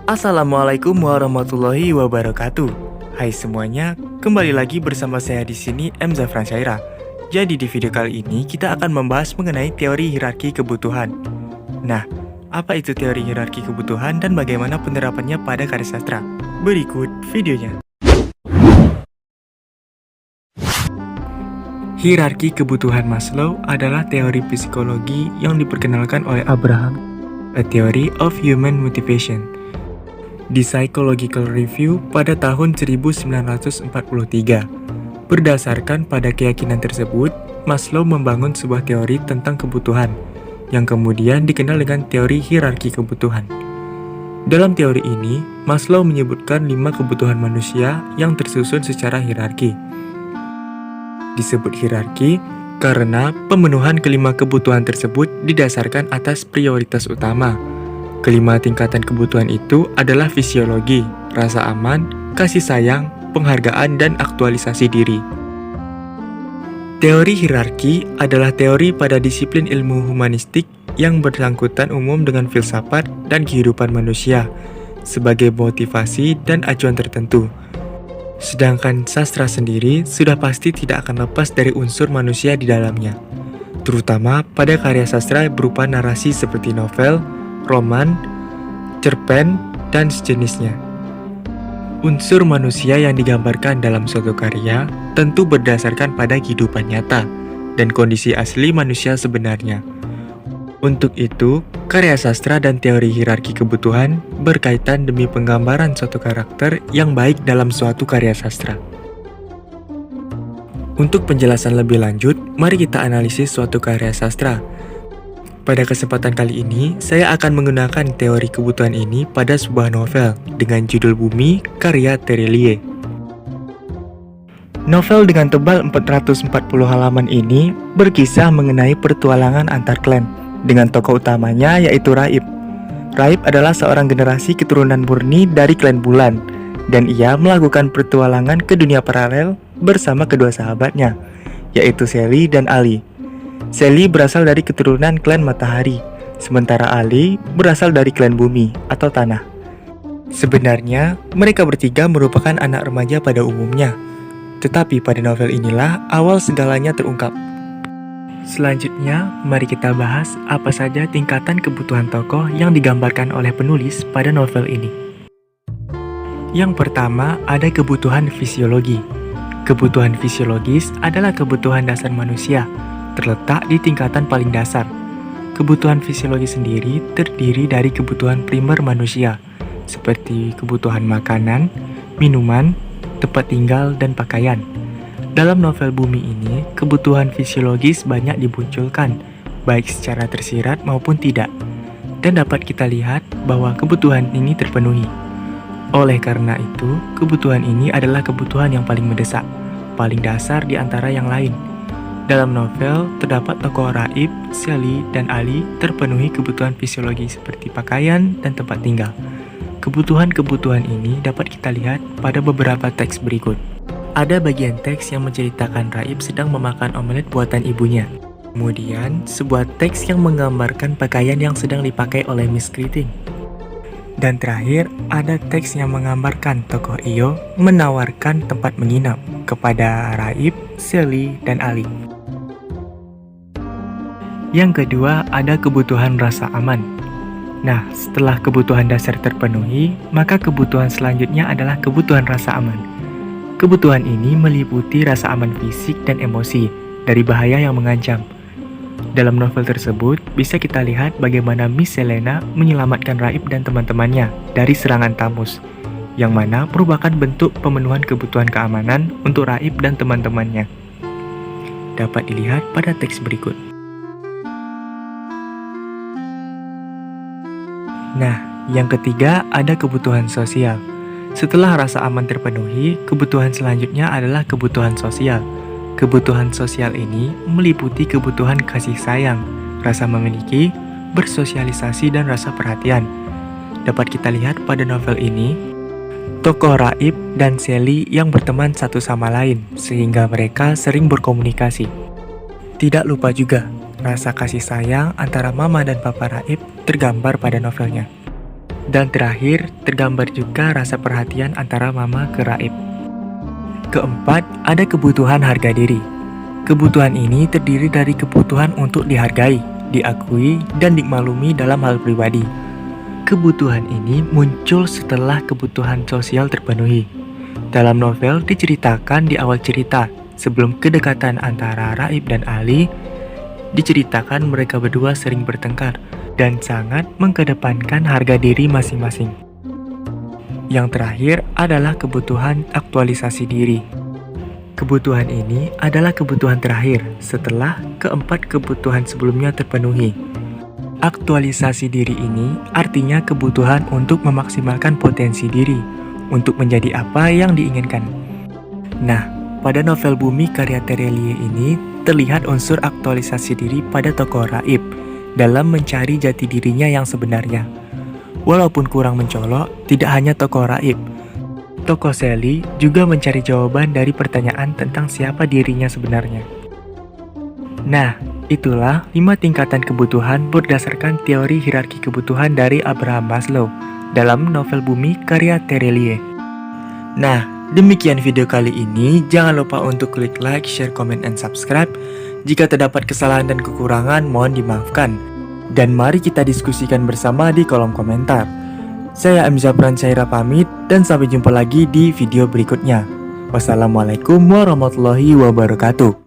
Assalamualaikum warahmatullahi wabarakatuh. Hai semuanya, kembali lagi bersama saya di sini M. Zafran Syaira. Jadi di video kali ini kita akan membahas mengenai teori hierarki kebutuhan. Nah, apa itu teori hierarki kebutuhan dan bagaimana penerapannya pada karya sastra? Berikut videonya. Hierarki kebutuhan Maslow adalah teori psikologi yang diperkenalkan oleh Abraham, A Theory of Human Motivation, di Psychological Review pada tahun 1943. Berdasarkan pada keyakinan tersebut, Maslow membangun sebuah teori tentang kebutuhan, yang kemudian dikenal dengan teori hierarki kebutuhan. Dalam teori ini, Maslow menyebutkan 5 kebutuhan manusia yang tersusun secara hierarki. Disebut hierarki karena pemenuhan kelima kebutuhan tersebut didasarkan atas prioritas utama. Kelima tingkatan kebutuhan itu adalah fisiologi, rasa aman, kasih sayang, penghargaan, dan aktualisasi diri. Teori hierarki adalah teori pada disiplin ilmu humanistik yang bersangkutan umum dengan filsafat dan kehidupan manusia sebagai motivasi dan acuan tertentu. Sedangkan sastra sendiri sudah pasti tidak akan lepas dari unsur manusia di dalamnya, terutama pada karya sastra berupa narasi seperti novel, roman, cerpen, dan sejenisnya. Unsur manusia yang digambarkan dalam suatu karya tentu berdasarkan pada kehidupan nyata dan kondisi asli manusia sebenarnya. Untuk itu, karya sastra dan teori hierarki kebutuhan berkaitan demi penggambaran suatu karakter yang baik dalam suatu karya sastra. Untuk penjelasan lebih lanjut, mari kita analisis suatu karya sastra. Pada kesempatan kali ini, saya akan menggunakan teori kebutuhan ini pada sebuah novel dengan judul Bumi, karya Terelie. Novel dengan tebal 440 halaman ini berkisah mengenai pertualangan antar klan, dengan tokoh utamanya yaitu Raib. Raib adalah seorang generasi keturunan murni dari klan Bulan, dan ia melakukan pertualangan ke dunia paralel bersama kedua sahabatnya, yaitu Sally dan Ali. Sally berasal dari keturunan klan Matahari, sementara Ali berasal dari klan Bumi atau Tanah. Sebenarnya, mereka bertiga merupakan anak remaja pada umumnya, tetapi pada novel inilah awal segalanya terungkap. Selanjutnya, mari kita bahas apa saja tingkatan kebutuhan tokoh yang digambarkan oleh penulis pada novel ini. Yang pertama, ada kebutuhan fisiologi. Kebutuhan fisiologis adalah kebutuhan dasar manusia, terletak di tingkatan paling dasar. Kebutuhan fisiologi sendiri terdiri dari kebutuhan primer manusia, seperti kebutuhan makanan, minuman, tempat tinggal, dan pakaian. Dalam novel Bumi ini, kebutuhan fisiologis banyak dimunculkan, baik secara tersirat maupun tidak, dan dapat kita lihat bahwa kebutuhan ini terpenuhi. Oleh karena itu, kebutuhan ini adalah kebutuhan yang paling mendesak, paling dasar di antara yang lain. Dalam novel, terdapat tokoh Raib, Sally, dan Ali terpenuhi kebutuhan fisiologi seperti pakaian dan tempat tinggal. Kebutuhan-kebutuhan ini dapat kita lihat pada beberapa teks berikut. Ada bagian teks yang menceritakan Raib sedang memakan omelet buatan ibunya. Kemudian, sebuah teks yang menggambarkan pakaian yang sedang dipakai oleh Miss Keating. Dan terakhir, ada teks yang menggambarkan tokoh Iyo menawarkan tempat menginap kepada Raib, Sally, dan Ali. Yang kedua, ada kebutuhan rasa aman. Nah, setelah kebutuhan dasar terpenuhi, maka kebutuhan selanjutnya adalah kebutuhan rasa aman. Kebutuhan ini meliputi rasa aman fisik dan emosi dari bahaya yang mengancam. Dalam novel tersebut, bisa kita lihat bagaimana Miss Selena menyelamatkan Raib dan teman-temannya dari serangan Tamus, yang mana merupakan bentuk pemenuhan kebutuhan keamanan untuk Raib dan teman-temannya. Dapat dilihat pada teks berikut. Nah, yang ketiga ada kebutuhan sosial. Setelah rasa aman terpenuhi, kebutuhan selanjutnya adalah kebutuhan sosial. Kebutuhan sosial ini meliputi kebutuhan kasih sayang, rasa memiliki, bersosialisasi, dan rasa perhatian. Dapat kita lihat pada novel ini, tokoh Raib dan Sally yang berteman satu sama lain, sehingga mereka sering berkomunikasi. Tidak lupa juga, rasa kasih sayang antara Mama dan Papa Raib tergambar pada novelnya. Dan terakhir, tergambar juga rasa perhatian antara mama ke Raib. Keempat, ada kebutuhan harga diri. Kebutuhan ini terdiri dari kebutuhan untuk dihargai, diakui, dan dimaklumi dalam hal pribadi. Kebutuhan ini muncul setelah kebutuhan sosial terpenuhi. Dalam novel diceritakan di awal cerita, sebelum kedekatan antara Raib dan Ali, diceritakan mereka berdua sering bertengkar dan sangat mengedepankan harga diri masing-masing. Yang terakhir adalah kebutuhan aktualisasi diri. Kebutuhan ini adalah kebutuhan terakhir setelah keempat kebutuhan sebelumnya terpenuhi. Aktualisasi diri ini artinya kebutuhan untuk memaksimalkan potensi diri untuk menjadi apa yang diinginkan. Nah, pada novel Bumi karya Terelie ini terlihat unsur aktualisasi diri pada tokoh Raib dalam mencari jati dirinya yang sebenarnya. Walaupun kurang mencolok, tidak hanya tokoh Raib, tokoh Sally juga mencari jawaban dari pertanyaan tentang siapa dirinya sebenarnya. Nah, itulah 5 tingkatan kebutuhan berdasarkan teori hierarki kebutuhan dari Abraham Maslow dalam novel Bumi karya Terelie. Nah, demikian video kali ini. Jangan lupa untuk klik like, share, comment, and subscribe. Jika terdapat kesalahan dan kekurangan, mohon dimaafkan. Dan mari kita diskusikan bersama di kolom komentar. Saya Amza Prancaira pamit dan sampai jumpa lagi di video berikutnya. Wassalamualaikum warahmatullahi wabarakatuh.